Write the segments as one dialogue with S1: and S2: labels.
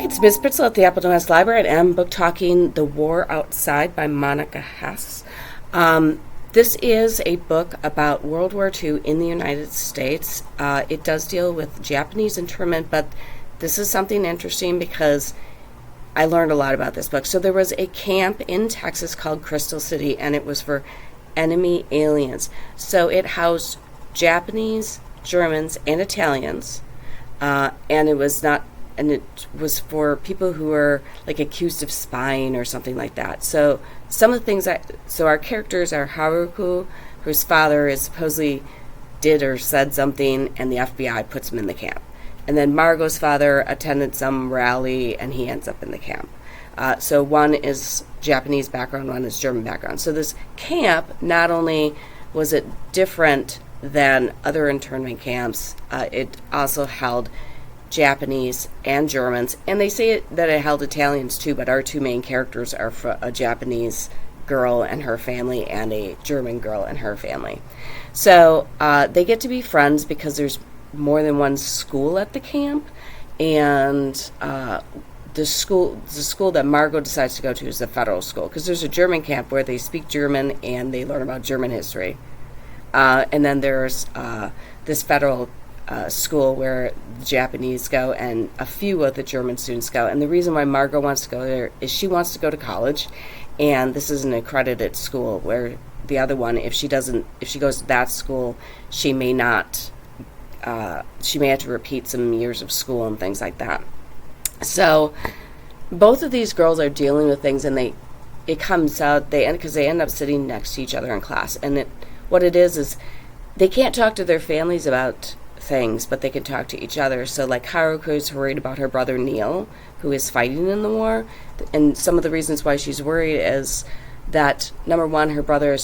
S1: it's Ms. Pritzel at the Appleton West Library, and I'm book talking The War Outside by Monica Hesse. This is a book about World War II in the United States. It does deal with Japanese internment, but this is something interesting because I learned a lot about this book. So there was a camp in Texas called Crystal City, and it was for enemy aliens. So it housed Japanese, Germans, and Italians, and it was for people who were like accused of spying or something like that. So some of the things so our characters are Haruko, whose father is supposedly did or said something, and the FBI puts him in the camp. And then Margot's father attended some rally, and he ends up in the camp. So one is Japanese background, one is German background. So this camp, not only was it different than other internment camps, it also held Japanese and Germans, and they say that it held Italians too, but our two main characters are a Japanese girl and her family and a German girl and her family. So they get to be friends because there's more than one school at the camp, and the school that Margot decides to go to is the federal school, because there's a German camp where they speak German and they learn about German history, and then there's this federal school where the Japanese go and a few of the German students go. And the reason why Margot wants to go there is she wants to go to college, and this is an accredited school, where the other one, if she goes to that school, she may not, she may have to repeat some years of school and things like that. So both of these girls are dealing with things, and it comes out, because they end up sitting next to each other in class, and what it is they can't talk to their families about things, but they can talk to each other. So like Haruko's worried about her brother Neil, who is fighting in the war, and some of the reasons why she's worried is that, number one, her brother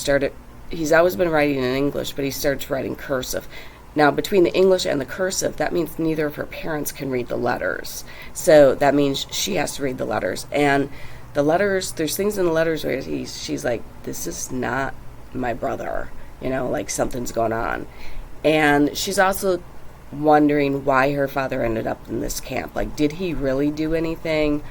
S1: he's always been writing in English, but he starts writing cursive. Now, between the English and the cursive, that means neither of her parents can read the letters. So that means she has to read the letters. And the letters, there's things in the letters where she's like, this is not my brother, like something's going on. And she's also wondering why her father ended up in this camp. Like, did he really do anything?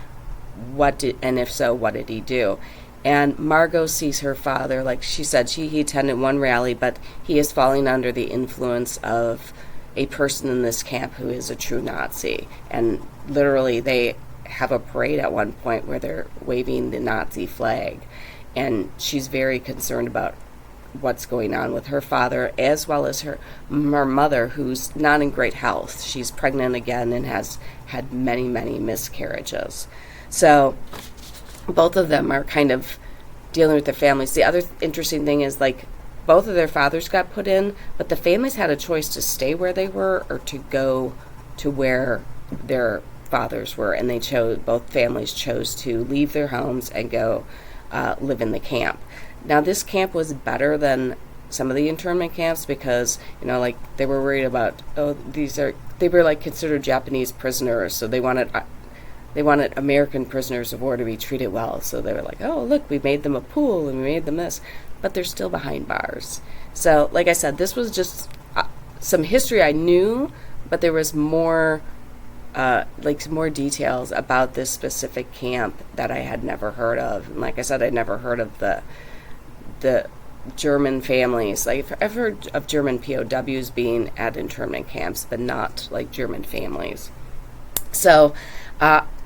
S1: And if so, what did he do? And Margot sees her father, like she said, he attended one rally, but he is falling under the influence of a person in this camp who is a true Nazi. And literally, they have a parade at one point where they're waving the Nazi flag. And she's very concerned about what's going on with her father, as well as her mother, who's not in great health. She's pregnant again and has had many, many miscarriages. So both of them are kind of dealing with their families. The other interesting thing is, like, both of their fathers got put in, but the families had a choice to stay where they were or to go to where their fathers were, and both families chose to leave their homes and go live in the camp. Now, this camp was better than some of the internment camps because, like, they were worried about, they were like considered Japanese prisoners, so they wanted American prisoners of war to be treated well. So they were like, oh, look, we made them a pool and we made them this, but they're still behind bars. So, like I said, this was just some history I knew, but there was more, some more details about this specific camp that I had never heard of. And like I said, I'd never heard of the German families. Like, I've heard of German POWs being at internment camps, but not like German families. So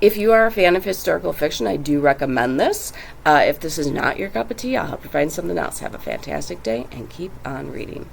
S1: if you are a fan of historical fiction, I do recommend this. If this is not your cup of tea, I'll help you find something else. Have a fantastic day and keep on reading.